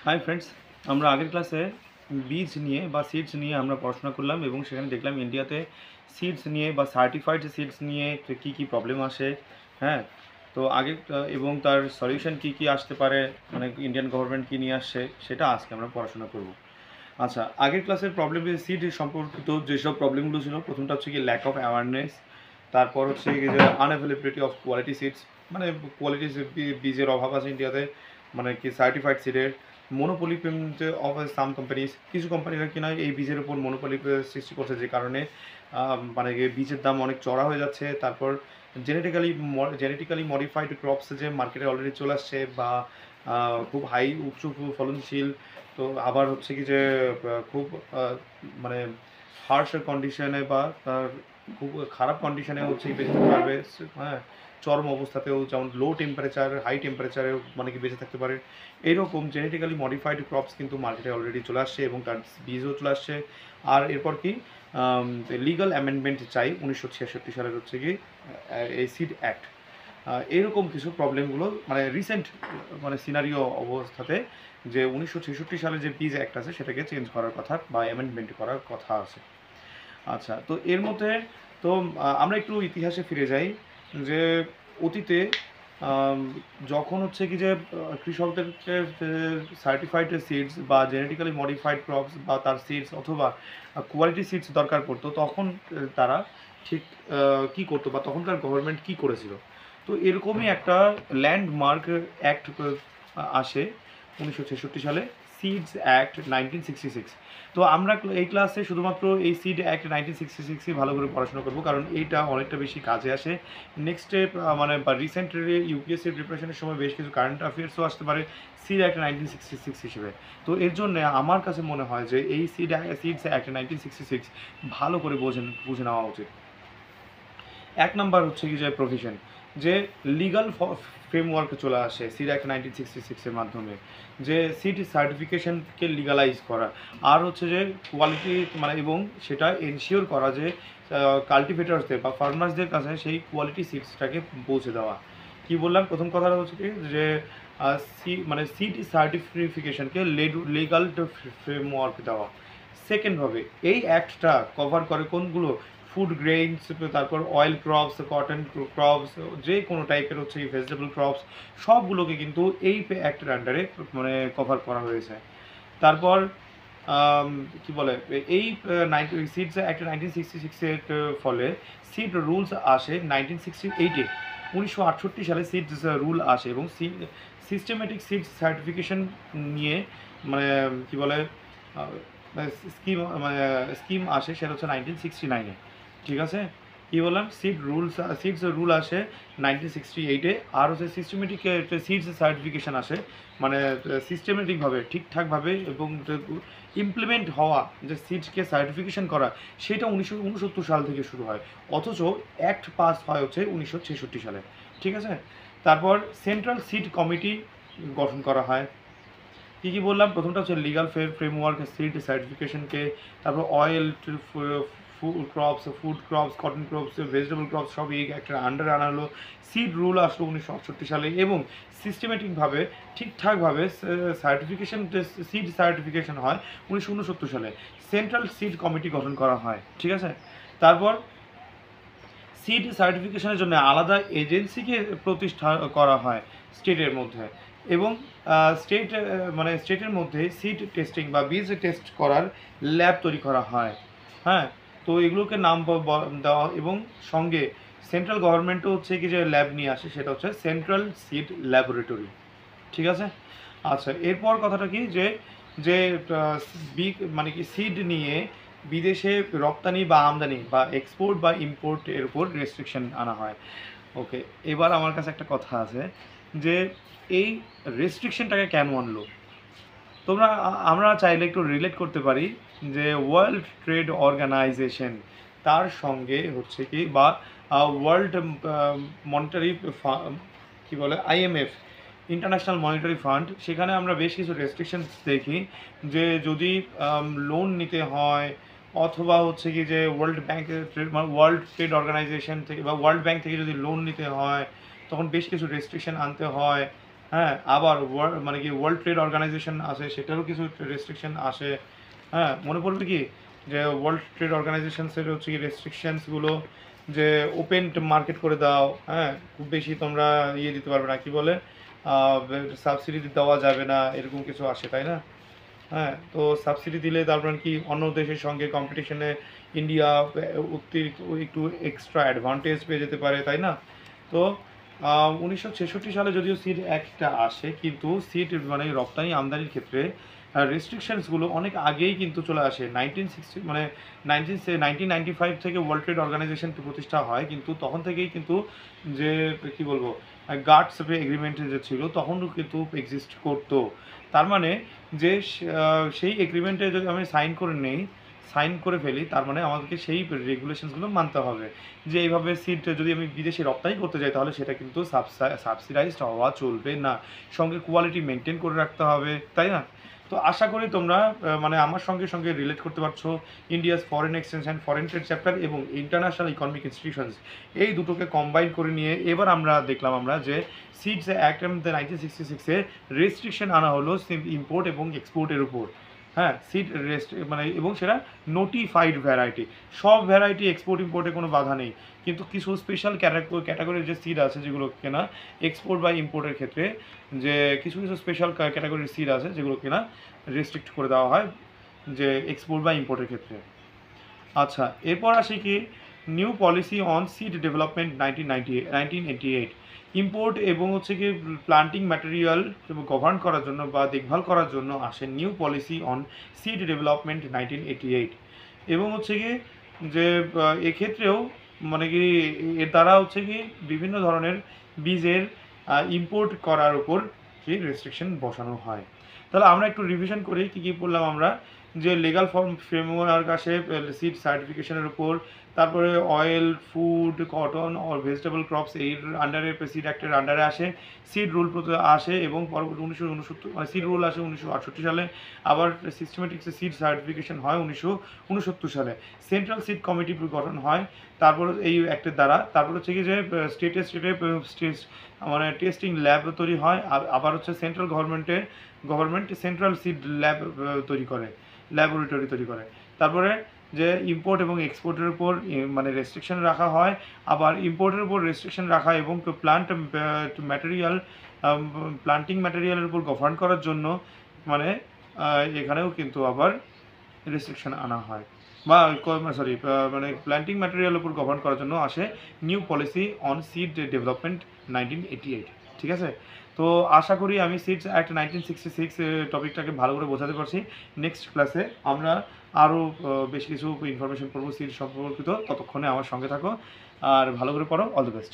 Hi friends, আমরা আগের ক্লাসে বীজ নিয়ে বা সিডস নিয়ে আমরা পড়াশোনা করলাম এবং সেখানে দেখলাম ইন্ডিয়াতে সিডস নিয়ে বা সার্টিফাইড সিডস নিয়ে কী কী প্রবলেম আসে। হ্যাঁ, তো আগে এবং তার সলিউশন কী কী আসতে পারে, মানে ইন্ডিয়ান গভর্নমেন্ট কী নিয়ে আসছে সেটা আজকে আমরা পড়াশোনা করব। আচ্ছা, আগের ক্লাসের প্রবলেম সিড সম্পর্কিত যেসব প্রবলেমগুলো ছিল, প্রথমটা হচ্ছে কি ল্যাক অফ অ্যাওয়ারনেস, তারপর হচ্ছে কি যে আনঅ্যাভেলেবিলিটি অফ কোয়ালিটি সিডস, মানে কোয়ালিটি বীজের অভাব আছে ইন্ডিয়াতে, মানে কি সার্টিফাইড সিডের মনোপলি অফ সাম কোম্পানিজ, কিছু কোম্পানিরা কিনা এই বীজের উপর মনোপলি সৃষ্টি করছে, যে কারণে মানে বীজের দাম অনেক চড়া হয়ে যাচ্ছে। তারপর জেনেটিক্যালি মডিফাইড ক্রপস যে মার্কেটে অলরেডি চলে আসছে বা খুব হাই উচ্চ ফলনশীল, তো আবার হচ্ছে কি যে খুব মানে হার্শ কন্ডিশনে বা খুব খারাপ কন্ডিশনে হচ্ছে কি বেঁচে থাকতে পারবে। হ্যাঁ, চরম অবস্থাতেও, যেমন লো টেম্পারেচার হাই টেম্পারেচারেও মানে কি বেঁচে থাকতে পারে। এইরকম জেনেটিক্যালি মডিফাইড ক্রপস কিন্তু মার্কেটে অলরেডি চলে আসছে এবং তার বীজও চলে আসছে। আর এরপর কি লিগাল অ্যামেন্ডমেন্ট চাই 1966 সালের হচ্ছে কি এই সিড অ্যাক্ট। এরকম কিছু প্রবলেমগুলো মানে রিসেন্ট মানে সিনারিও অবস্থাতে যে 1966 সালে যে বীজ অ্যাক্ট আছে সেটাকে চেঞ্জ করার কথা বা অ্যামেন্ডমেন্ট করার কথা আছে। আচ্ছা, তো এর মধ্যে তো আমরা একটু ইতিহাসে ফিরে যাই যে অতীতে যখন হচ্ছে কি যে কৃষকদেরকে সার্টিফাইড সিডস বা জেনেটিক্যালি মডিফাইড ক্রপস বা তার সিডস অথবা কোয়ালিটি সিডস দরকার পড়তো, তখন তারা ঠিক কী করতো বা তখনকার গভর্নমেন্ট কী করেছিল। তো এরকমই একটা ল্যান্ডমার্ক অ্যাক্ট আসে 1966 সালে, সিডস অ্যাক্ট 1966। তো আমরা এই ক্লাসে শুধুমাত্র এই সিড অ্যাক্ট 1966ই ভালো করে পড়াশোনা করবো, কারণ এইটা অনেকটা বেশি কাজে আসে নেক্সটে, মানে বা রিসেন্টলি ইউপিএসসি প্রিপারেশনের সময় বেশ কিছু কারেন্ট অ্যাফেয়ার্সও আসতে পারে সিড অ্যাক্ট 1966 হিসেবে। তো এর জন্য আমার কাছে মনে হয় যে এই সিডস অ্যাক্ট 1966 ভালো করে বুঝে নেওয়া উচিত। এক নাম্বার হচ্ছে কি যে প্রভিশন, যে লিগাল ফ্রেমওয়ার্ক চলে আসে সিড অ্যাক্ট 1966-এর মাধ্যমে, যে সিড সার্টিফিকেশনকে লিগালাইজ করা, আর হচ্ছে যে কোয়ালিটি মানে এবং সেটা এনশিওর করা যে কাল্টিভেটার্সদের বা ফার্মার্সদের কাছে সেই কোয়ালিটি সিডসটাকে পৌঁছে দেওয়া। কি বললাম, প্রথম কথাটা হচ্ছে কি যে মানে সিড সার্টিফিকেশনকে লিগাল ফ্রেমওয়ার্ক দেওয়া। সেকেন্ডভাবে এই অ্যাক্টটা কভার করে কোনগুলো, ফুড গ্রেইনস, তারপর অয়েল ক্রপস, কটন ক্রপস, যে কোনো টাইপের হচ্ছে এই ভেজিটেবল ক্রপস, সবগুলোকে কিন্তু এই অ্যাক্টের আন্ডারে মানে কভার করা হয়েছে। তারপর কি বলে, এই সিডস অ্যাক্ট 1966-এর ফলে সিড রুলস আসে 1968-এ, 1968 সালে সিড রুল আসে এবং সিস্টেমেটিক সিড সার্টিফিকেশন নিয়ে মানে কি বলে স্কিম মানে স্কিম আসে, সেটা হচ্ছে 1969-এ। ঠিক আছে, কী বললাম, সিডস রুল আসে 1968-এ, আর হচ্ছে সিস্টেমেটিক সিডস সার্টিফিকেশান আসে, মানে সিস্টেমেটিকভাবে ঠিকঠাকভাবে এবং ইমপ্লিমেন্ট হওয়া, যে সিডসকে সার্টিফিকেশান করা, সেটা 1969 সাল থেকে শুরু হয়, অথচ অ্যাক্ট পাস হয় হচ্ছে 1966 সালে। ঠিক আছে, তারপর সেন্ট্রাল সিড কমিটি গঠন করা হয়। কী কী বললাম, প্রথমটা হচ্ছে লিগাল ফ্রেমওয়ার্ক সিড সার্টিফিকেশনকে, তারপর oil food crops, cotton crops, vegetable crops সব এই একটা আন্ডারে আনা হলো। সিড রুল আসলো 1968 সালে এবং সিস্টেমেটিকভাবে ঠিকঠাকভাবে সার্টিফিকেশন সিড সার্টিফিকেশন হয় 1969 সালে। সেন্ট্রাল সিড কমিটি গঠন করা হয়। ঠিক আছে, তারপর সিড সার্টিফিকেশনের জন্য আলাদা এজেন্সিকে প্রতিষ্ঠা করা হয় স্টেটের মধ্যে, এবং স্টেট মানে স্টেটের মধ্যে সিড টেস্টিং বা বীজ টেস্ট করার ল্যাব তৈরি করা হয়। হ্যাঁ, তো এগুলোকে নাম দেওয়া, এবং সঙ্গে সেন্ট্রাল গভর্নমেন্টও হচ্ছে কি যে ল্যাব নিয়ে আসে, সেটা হচ্ছে সেন্ট্রাল সিড ল্যাবরেটরি। ঠিক আছে, আচ্ছা, এরপর কথাটা কি যে যে মানে কি সিড নিয়ে বিদেশে রপ্তানি বা আমদানি বা এক্সপোর্ট বা ইম্পোর্ট এর উপর রেস্ট্রিকশন আনা হয়। ওকে, এবার আমার কাছে একটা কথা আছে যে এই রেস্ট্রিকশনটাকে কেন আনলো। আমরা চাইলে একটু রিলেট করতে পারি যে ওয়ার্ল্ড ট্রেড অর্গানাইজেশন, তার সঙ্গে হচ্ছে কি বা ওয়ার্ল্ড মনিটারি কী বলে আইএমএফ, ইন্টারন্যাশনাল মনিটারি ফান্ড, সেখানে আমরা বেশ কিছু রেস্ট্রিকশনস দেখি, যে যদি লোন নিতে হয় অথবা হচ্ছে কি যে ওয়ার্ল্ড ট্রেড অর্গানাইজেশন থেকে বা ওয়ার্ল্ড ব্যাংক থেকে যদি লোন নিতে হয়, তখন বেশ কিছু রেস্ট্রিকশন আনতে হয়। হ্যাঁ, আবার মানে কি ওয়ার্ল্ড ট্রেড অর্গানাইজেশন আছে, সেটারও কিছু রেস্ট্রিকশন আসে। হ্যাঁ, মনে পড়বে কি যে ওয়ার্ল্ড ট্রেড অর্গানাইজেশনসের হচ্ছে কি রেস্ট্রিকশনসগুলো, যে ওপেন মার্কেট করে দাও, হ্যাঁ, খুব বেশি তোমরা দিতে পারবে না, কি বলে সাবসিডি দেওয়া যাবে না, এরকম কিছু আসে, তাই না? হ্যাঁ, তো সাবসিডি দিলে তারপর কি অন্য দেশের সঙ্গে কম্পিটিশনে ইন্ডিয়া অতিরিক্ত একটু এক্সট্রা অ্যাডভান্টেজ পেয়ে যেতে পারে, তাই না? তো 1966 সালে যদিও সিড অ্যাক্টটা আসে, কিন্তু সিড মানে রপ্তানি আমদানির ক্ষেত্রে রেস্ট্রিকশনসগুলো অনেক আগেই কিন্তু চলে আসে। 1960 মানে 1995 থেকে ওয়ার্ল্ড ট্রেড অর্গানাইজেশন প্রতিষ্ঠা হয়, কিন্তু তখন থেকেই কিন্তু যে কি বলবো গাটস এগ্রিমেন্ট যে ছিল তখনও কিন্তু এক্সিস্ট করতো। তার মানে যে সেই এগ্রিমেন্টে যদি আমি সাইন করে ফেলি, তার মানে আমাদেরকে সেই রেগুলেশনসগুলো মানতে হবে, যে এইভাবে সিড যদি আমি বিদেশে রপ্তানি করতে যাই তাহলে সেটা কিন্তু সাবসিডাইজড হওয়া চলবে না, সঙ্গে কোয়ালিটি মেনটেন করে রাখতে হবে, তাই না? তো আশা করি তোমরা মানে আমার সঙ্গে সঙ্গে রিলেট করতে পারছো India's foreign exchange and foreign trade chapter এবং ইন্টারন্যাশনাল ইকোনমিক ইনস্টিটিউশনস, এই দুটোকে কম্বাইন করে নিয়ে এবার আমরা দেখলাম যে সিডস অ্যাক্ট 1966-এ রেস্ট্রিকশন আনা হলো ইম্পোর্ট এবং এক্সপোর্টের উপর। হ্যাঁ, সিড মানে এবং সেটা নোটিফাইড ভ্যারাইটি, সব ভ্যারাইটি এক্সপোর্ট ইম্পোর্টে কোনো বাধা নেই, কিন্তু কিছু স্পেশাল ক্যাটাগরির যে সিড আছে যেগুলো কেনা এক্সপোর্ট বা ইম্পোর্টের ক্ষেত্রে, যে কিছু কিছু স্পেশাল ক্যাটাগরির সিড আছে যেগুলো কেনা রেস্ট্রিক্ট করে দেওয়া হয়, যে এক্সপোর্ট বা ইম্পোর্টের ক্ষেত্রে। আচ্ছা, এরপর আসি কি new policy on seed development 1988, import এবং হচ্ছে কি প্লান্টিং ম্যাটেরিয়াল গভর্ন করার জন্য বা দেখভাল করার জন্য আসে new policy on seed development 1988। এবং হচ্ছে কি যে এক্ষেত্রেও মানে কি এর দ্বারা হচ্ছে কি বিভিন্ন ধরনের বীজের ইম্পোর্ট করার উপর কি রেস্ট্রিকশন বসানো হয়। তাহলে আমরা একটু রিভিশন করি কী কী পড়লাম আমরা, যে লিগাল ফ্রেমওয়ার্ক আসে সিড সার্টিফিকেশনের উপর, তারপরে অয়েল, ফুড, কটন আর ভেজিটেবল ক্রপস এর আন্ডারে সিড অ্যাক্টের আন্ডারে আসে, সিড রুল আসে এবং পরবর্তী 1969 মানে সিড রুল আসে 1968 সালে, আবার সিস্টেমেটিক সিড সার্টিফিকেশন হয় 1969 সালে, সেন্ট্রাল সিড কমিটি গঠন হয় তারপর এই অ্যাক্টের দ্বারা, তারপর হচ্ছে কি যে স্টেটে মানে টেস্টিং ল্যাব তৈরি হয়, আবার হচ্ছে central government central seed lab তৈরি করে, ল্যাবরেটরি তৈরি করে। তারপরে যে ইম্পোর্ট এবং এক্সপোর্টের উপর মানে রেস্ট্রিকশন রাখা হয়, আবার ইম্পোর্টের উপর রেস্ট্রিকশন রাখা এবং প্লান্টিং ম্যাটেরিয়ালের উপর গভর্ন করার জন্য মানে এখানেও কিন্তু আবার রেস্ট্রিকশন আনা হয়, বা মানে প্ল্যান্টিং ম্যাটেরিয়ালের উপর গভর্ন করার জন্য আসে new policy on seed development 1988। ঠিক আছে, তো আশা করি আমি সিডস অ্যাক্ট 1966 টপিকটাকে ভালো করে বোঝাতে পারছি। নেক্সট ক্লাসে আমরা আরও বেশ কিছু ইনফরমেশন পড়বো সিড সম্পর্কিত, ততক্ষণে আমার সঙ্গে থাকো আর ভালো করে পড়ো। All the best.